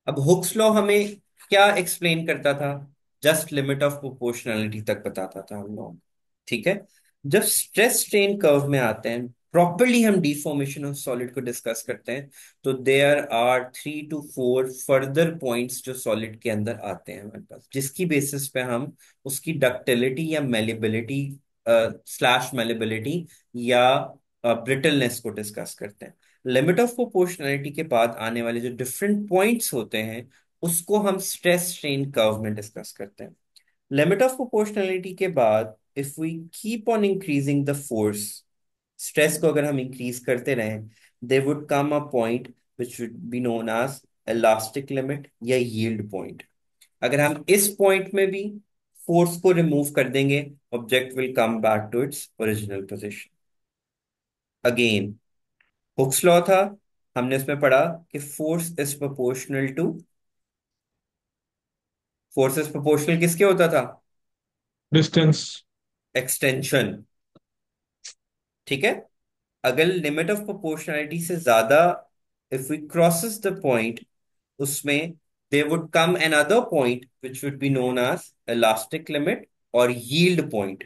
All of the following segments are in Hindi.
अब हुक्स लॉ हमें क्या एक्सप्लेन करता था? जस्ट लिमिट ऑफ प्रोपोर्शनैलिटी तक बताता था हम लोग। ठीक है। जब स्ट्रेस स्ट्रेन कर्व में आते हैं, प्रॉपरली हम डिफॉर्मेशन ऑफ सॉलिड को डिस्कस करते हैं, तो there are 3 to 4 further points जो सॉलिड के अंदर आते हैं हमारे पास, जिसकी बेसिस पे हम उसकी डक्टिलिटी या मेलिबिलिटी स्लैश मेलिबिलिटी या ब्रिटलनेस को डिस्कस करते हैं। लिमिट ऑफ प्रोपोर्शनैलिटी के बाद आने वाले जो डिफरेंट पॉइंट्स होते हैं, उसको हम स्ट्रेस स्ट्रेन कर्व में डिस्कस करते हैं। लिमिट ऑफ प्रोपोर्शनैलिटी के बाद if we keep on increasing the force, stress को अगर हम इंक्रीज करते रहें, they would come a point which would be known as elastic limit या यील्ड पॉइंट। अगर हम इस पॉइंट में भी फोर्स को रिमूव कर देंगे, object will come back to its original position. Again Hooke's law था, हमने उसमें पढ़ा कि फोर्स इज प्रोपोर्शनल किसके होता था? डिस्टेंस। एक्सटेंशन। ठीक है। अगर लिमिट ऑफ प्रोपोर्शनैलिटी से ज्यादा if we crosses the point, उसमें they would come another point which would be known as elastic limit और yield point.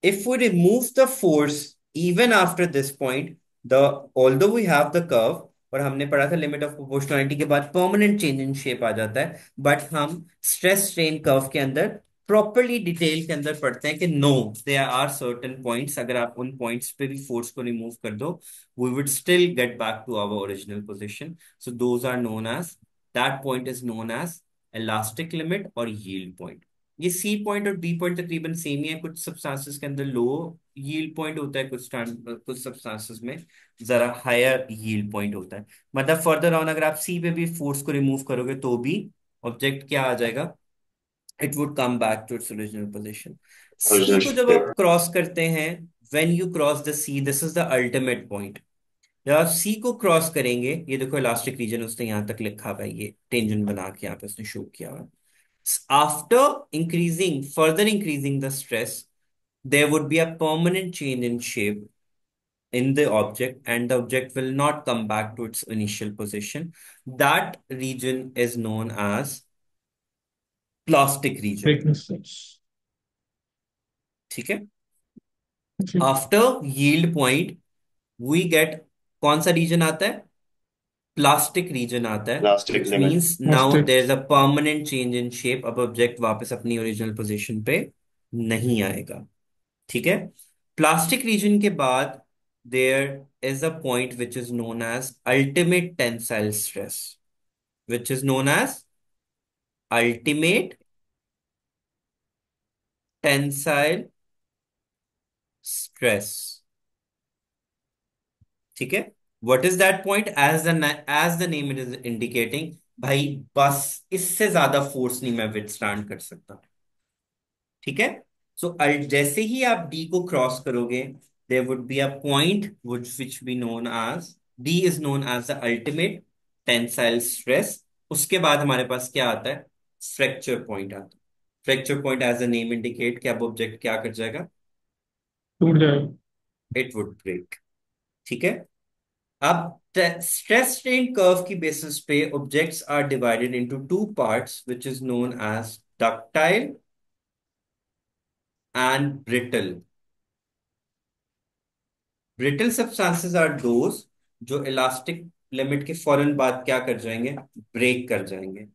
If we remove the force even after this point, the although we have the curve, और हमने पढ़ा था लिमिट ऑफ प्रोपोर्शनैलिटी के बाद परमानेंट चेंज इन शेप आ जाता है, बट हम स्ट्रेस स्ट्रेन कर्व के अंदर प्रॉपरली डिटेल के अंदर पढ़ते हैं कि no, there are certain points, अगर आप उन पॉइंट्स पे भी फोर्स को रिमूव कर दो, we would still get back to our original position. So those are known as, that point is known as elastic limit और यील्ड पॉइंट। ये सी पॉइंट और बी पॉइंट तकरीबन सेम ही है, कुछ सब्सटेंसेस के अंदर लो यील्ड पॉइंट होता है, कुछ सब्सटेंसेस में जरा हायर यील्ड पॉइंट होता है। मतलब फर्दर ऑन अगर आप सी पे भी फोर्स को रिमूव करोगे तो भी ऑब्जेक्ट क्या आ जाएगा? It would come back to its original position. C को जब आप क्रॉस करते हैं, when you cross the C, this is the ultimate point. जब आप सी को क्रॉस करेंगे, ये देखो इलास्टिक रीजन उसने यहां तक लिखा हुआ है, ये टेंजेंट बना के यहाँ पे उसने शो किया हुआ है। After further increasing the stress, there would be a permanent change in shape in the object, and the object will not come back to its initial position. That region is known as plastic region. Thickness. ठीक है। ठीक। After yield point we get, कौन सा रीजन आता है? प्लास्टिक रीजन आता है, elastic which limit. Means now plastic. There is a permanent change in shape. अब ऑब्जेक्ट वापस अपनी ओरिजिनल पोजीशन पे नहीं आएगा। ठीक है। प्लास्टिक रीजन के बाद there is a point which is known as ultimate tensile stress, which is known as ultimate tensile stress. ठीक है। What is that point? As the name it is indicating, भाई बस इससे ज्यादा फोर्स नहीं मैं विथस्टैंड कर सकता। ठीक है। सो जैसे ही आप डी को क्रॉस करोगे, there would be a point which be known as, D is known as the ultimate tensile stress. उसके बाद हमारे पास क्या आता है? फ्रैक्चर पॉइंट आता है। Fracture point as a name indicate कि अब ऑब्जेक्ट क्या कर जाएगा? टूट जाएगा। It would break. ठीक है। अब स्ट्रेस स्ट्रेन कर्व की बेसिस पे objects are divided into two parts which is known as ductile and brittle. Brittle substances are those जो इलास्टिक लिमिट के फौरन बाद क्या कर जाएंगे? ब्रेक कर जाएंगे।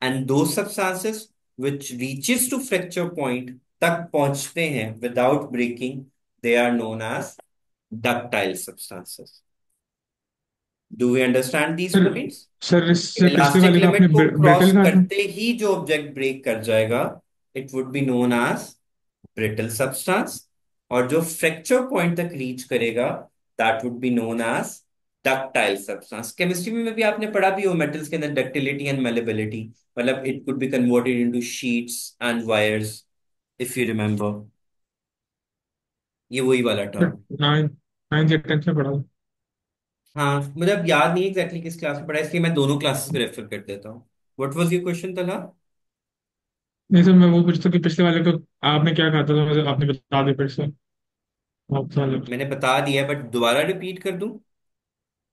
And those substances which reaches to fracture point तक पहुंचते हैं without breaking, they are known as ductile substances. Do we understand these sir points? Sir इससे पिछले इलास्टिक वाले का आपने लिमिट को क्रॉस ब्रिटल कहा था। करते ही जो ऑब्जेक्ट ब्रेक कर जाएगा, it would be known as brittle substance. और जो फ्रैक्चर पॉइंट तक रीच करेगा, that would be known as ductile substance. Chemistry में भी आपने पढ़ा भी हो मेटल्स के अंदर डक्टिलिटी एंड मेलेबिलिटी, मतलब it could be converted into sheets and wires, if you remember. ये वही वाला टर्म। नाइन नाइन्थ या टेंथ में पढ़ा था। हाँ, मुझे अब याद नहीं एग्जैक्टली किस क्लास में पढ़ा है, इसलिए मैं दोनों क्लासेस को रेफर कर देता हूँ। व्हाट वाज योर क्वेश्चन तला? नहीं सर, मैं वो पूछता कि पिछले वाले को आपने क्या कहा था, तो मुझे आपने बता दिया फिर से। आप समझ। मैंने बता दिया है, बट दोबारा रिपीट कर दूं?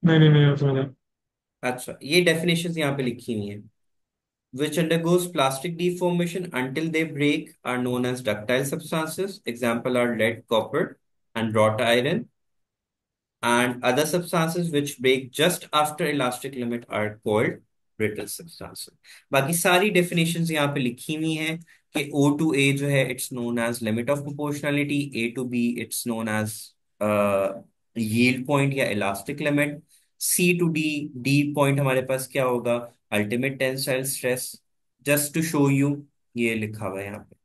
नहीं नहीं नहीं, आप समझ। अच्छा, ये डेफिनेशंस यहाँ पे लिखी हुई हैं। Which undergoes plastic deformation until they break are known as ductile substances. Example are lead, copper, and wrought iron. And other substances which break just after elastic limit are called brittle substances. बाकी सारी definitions यहाँ पे लिखी हुई हैं कि O to A जो है it's known as limit of proportionality, A to B it's known as yield point या elastic limit, C to D, D point हमारे पास क्या होगा, ultimate tensile stress. Just to show you, ये लिखा हुआ है यहाँ पे,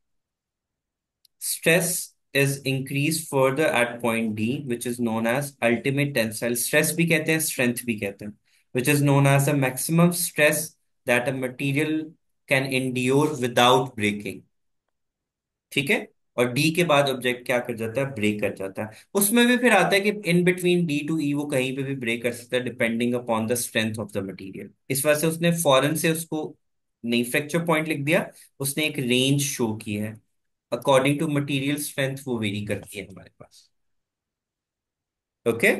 stress is increased further at point D, which is known as ultimate tensile stress भी कहते हैं, strength भी कहते हैं, which is known as the maximum stress that a material can endure without breaking. ठीक है। और डी के बाद ऑब्जेक्ट क्या कर जाता है, ब्रेक कर जाता है। उसमें भी फिर आता है कि इन बिटवीन डी टू ई वो कहीं पे भी ब्रेक कर सकता है depending upon the strength of the material. इस वजह से उसने फॉरन से उसको नहीं फ्रैक्चर पॉइंट लिख दिया, उसने एक रेंज शो की है। अकॉर्डिंग टू मटेरियल स्ट्रेंथ वो वेरी करती है हमारे पास। ओके।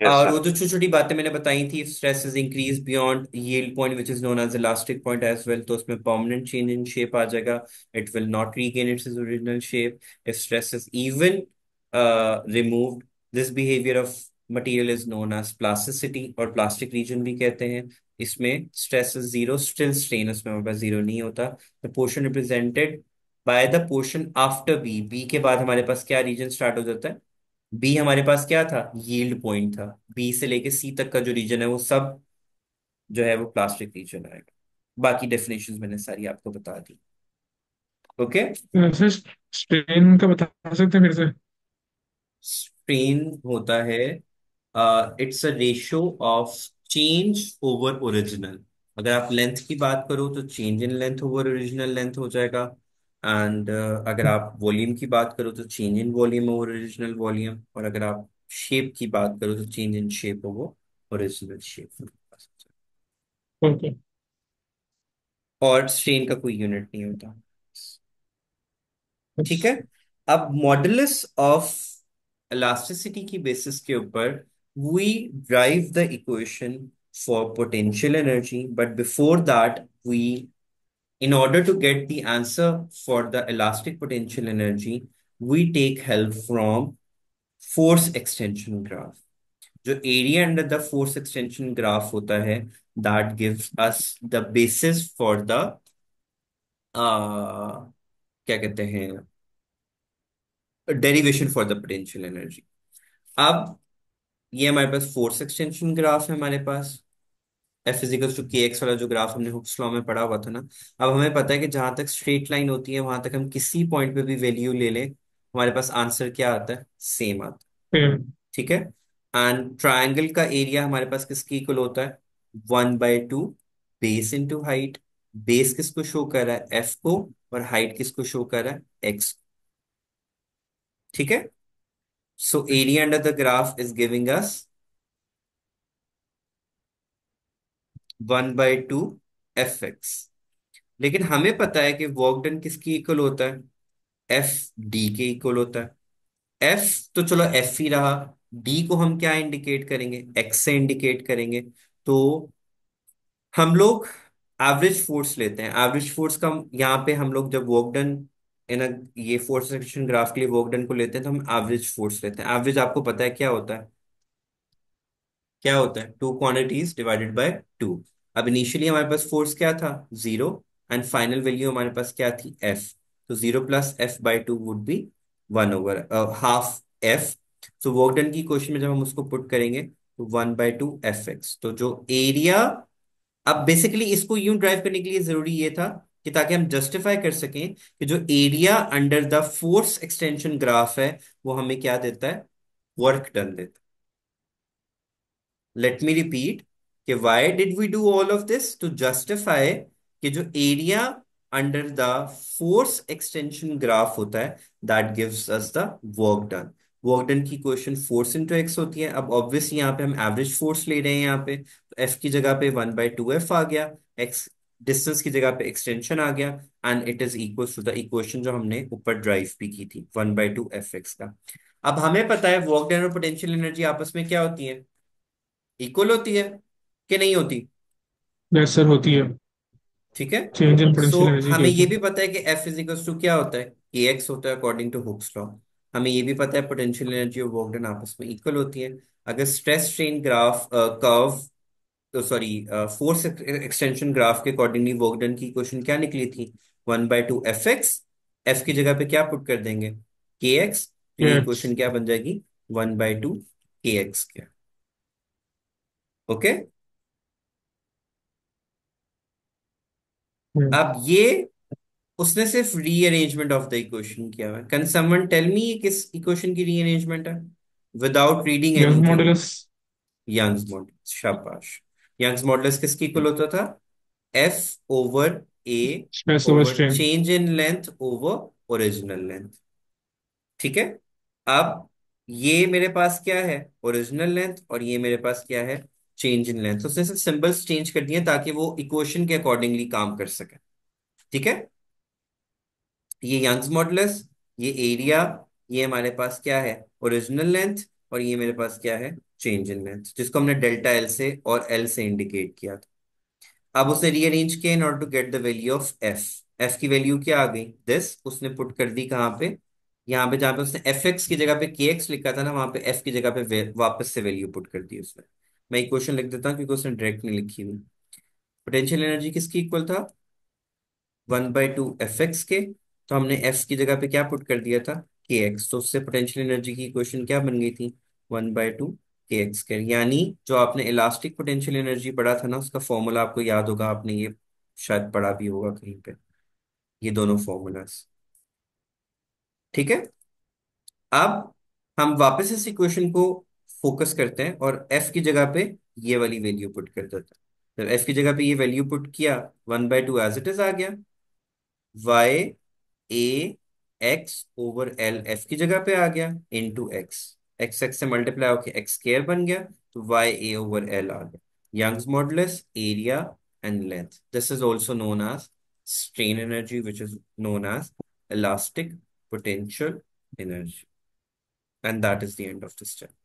यस और वो सर। जो छोटी छोटी बातें मैंने बताई थी, stress is increase beyond yield point which is known as elastic point as well, तो उसमें परमानेंट चेंज इन शेप आ जाएगा। It will not regain its original shape. If stress is even removed, this behaviour of material is known as plasticity, और प्लास्टिक रीजन भी कहते हैं। इसमें stress is zero, still strain उसमें हमारे पास जीरो नहीं होता। The portion represented by the portion after B, B के बाद हमारे पास क्या रीजन स्टार्ट हो जाता है, बी हमारे पास क्या था, यील्ड पॉइंट था। बी से लेके सी तक का जो रीजन है वो सब जो है वो प्लास्टिक रीजन आएगा। बाकी डेफिनेशंस मैंने सारी आपको बता दी। ओके। सर स्ट्रेन का बता सकते हैं फिर से? स्ट्रेन होता है, it's a ratio of change over original. अगर आप लेंथ की बात करो तो change in length over original length हो जाएगा। एंड अगर आप वॉल्यूम की बात करो तो change in volume over original volume, और अगर आप शेप की बात करो तो change in shape over original shape. Okay. और स्ट्रेन का कोई यूनिट नहीं होता। ठीक है। यस। अब मॉडुलस ऑफ इलास्टिसिटी की बेसिस के ऊपर we drive the equation for potential energy, but before that we, in order to get the answer for the elastic potential energy, we take help from force extension graph. जो area under the force extension graph होता है, that gives us the basis for the क्या कहते हैं, derivation for the potential energy. अब ये हमारे पास फोर्स एक्सटेंशन ग्राफ है हमारे पास, एफ इजिकल्स टू के एक्स वाला जो ग्राफ हमने हुक्स लॉ में पढ़ा हुआ था ना। अब हमें पता है कि जहां तक स्ट्रेट लाइन होती है वहां तक हम किसी पॉइंट पे भी वैल्यू ले लें, हमारे पास आंसर क्या आता है, सेम आता है। ठीक है। एंड ट्रायंगल का एरिया हमारे पास किसकी इक्वल होता है, 1/2 बेस इंटू हाइट। बेस किसको शो कर रहा है, एफ को, और हाइट किसको शो कर रहा है, एक्स। ठीक है। So area under the graph is giving us 1/2 F x. लेकिन हमें पता है कि वर्क डन किसकी इक्वल होता है, एफ डी के इक्वल होता है। एफ तो चलो एफ ही रहा, डी को हम क्या इंडिकेट करेंगे, एक्स से इंडिकेट करेंगे। तो हम लोग एवरेज फोर्स लेते हैं। एवरेज फोर्स का यहाँ पे हम लोग जब वर्क डन इन ये फोर्स सेक्शन ग्राफ के लिए वर्क डन को लेते हैं तो हम एवरेज फोर्स लेते हैं। एवरेज आपको पता है क्या होता है, क्या होता है, two quantities divided by two. अब इनिशियली हमारे पास फोर्स क्या था, जीरो, एंड फाइनल वैल्यू हमारे पास क्या थी, एफ। तो 0 + f/2 वुड बी 1/2 f। तो वर्क डन की क्वेश्चन में जब हम उसको पुट करेंगे तो 1/2 f(x). तो जो एरिया, अब बेसिकली इसको यूं ड्राइव करने के लिए जरूरी ये था कि ताकि हम जस्टिफाई कर सकें कि जो area under the force extension graph है वो हमें क्या देता है, वर्क डन देता है। लेट मी रिपीट कि why did we do all of this, to justify कि जो area under the force extension graph होता है that gives us the work done. Work done की क्वेश्चन फोर्स इंटू एक्स होती है। अब ऑब्वियसली यहाँ पे हम एवरेज फोर्स ले रहे हैं, यहाँ पे तो एफ की जगह पे 1/2 f आ गया, एक्स डिस्टेंस की जगह पे एक्सटेंशन आ गया, and it is equal to the equation जो हमने ऊपर ड्राइव भी की थी, 1/2 f(x) का। अब हमें पता है वर्क डन और पोटेंशियल एनर्जी आपस में क्या होती है, इक्वल होती है कि नहीं होती? यस सर, होती है। ठीक है। चेंज इन सो पोटेंशियल एनर्जी की हमें होती ये है। भी पता है कि F इज इक्वल टू क्या होता है, के एक्स होता है अकॉर्डिंग टू हुक्स लॉ। हमें ये भी पता है पोटेंशियल एनर्जी और वर्क डन आपस में इक्वल होती है। अगर स्ट्रेस स्ट्रेन ग्राफ कर्व, तो सॉरी, फोर्स एक्सटेंशन ग्राफ के अकॉर्डिंगली वर्क डन की इक्वेशन क्या निकली थी? 1/2 Fx। एफ की जगह पे क्या पुट कर देंगे? के एक्स। तो ये यस। इक्वेशन क्या बन जाएगी? 1/2 kx क्या। ओके। अब ये उसने सिर्फ रीअरेंजमेंट ऑफ द इक्वेशन किया है। कैन समवन टेल मी ये किस इक्वेशन की रीअरेंजमेंट है, without reading Young anything? Modulus. Young's modulus, शाबाश। यंग्स मॉडुलस किसकी इक्वल होता था? F over A stress over over strain. Change in length over original length. ठीक है। अब ये मेरे पास क्या है? Original length. और ये मेरे पास क्या है? Change in length. उसने सिर्फ सिंबल्स चेंज कर दिए ताकि वो इक्वेशन के अकॉर्डिंगली काम कर सके। ठीक है। ये यंग्स मॉडुलस, ये एरिया, ये हमारे पास क्या है? Original length. और ये मेरे पास क्या है? चेंज इन लेंथ, जिसको हमने डेल्टा एल से और एल से इंडिकेट किया था। अब उसे रीअरेंज किया in order to get the value of F. F की वैल्यू क्या आ गई? दिस उसने पुट कर दी कहाँ पे? यहाँ पे, जहाँ पे उसने एफ एक्स की जगह पे के एक्स लिखा था ना, वहां पे एफ की जगह पे वापस से वैल्यू पुट कर दी उसने। मैं इक्वेशन लिख देता हूँ क्योंकि उसने डायरेक्ट नहीं लिखी हुई। पोटेंशियल एनर्जी किसकी इक्वल था? 1/2 Fx के। तो हमने एफ की जगह पे क्या पुट कर दिया था? के एक्स। तो उससे पोटेंशियल एनर्जी की इक्वेशन क्या बन गई थी? 1/2 kx के। यानी जो आपने इलास्टिक पोटेंशियल एनर्जी पढ़ा था ना, उसका फॉर्मूला आपको याद होगा, आपने ये शायद पढ़ा भी होगा कहीं पे, ये दोनों फॉर्मूलाज। ठीक है। अब हम वापस इस इक्वेशन को फोकस करते हैं और एफ की जगह पे ये वाली वैल्यू पुट कर देते हैं। तो एफ की जगह पे ये वैल्यू पुट किया, 1/2 एज इट इज आ गया। Y A X over L F की जगह पे आ गया, इनटू एक्स। एक्स एक्स से मल्टीप्लाई होके एक्स स्क्वायर बन गया। तो वाई ए ओवर एल आ गया। Young's modulus, area and length, this is also known as strain energy, which is known as elastic potential energy. And that is the end of this chapter.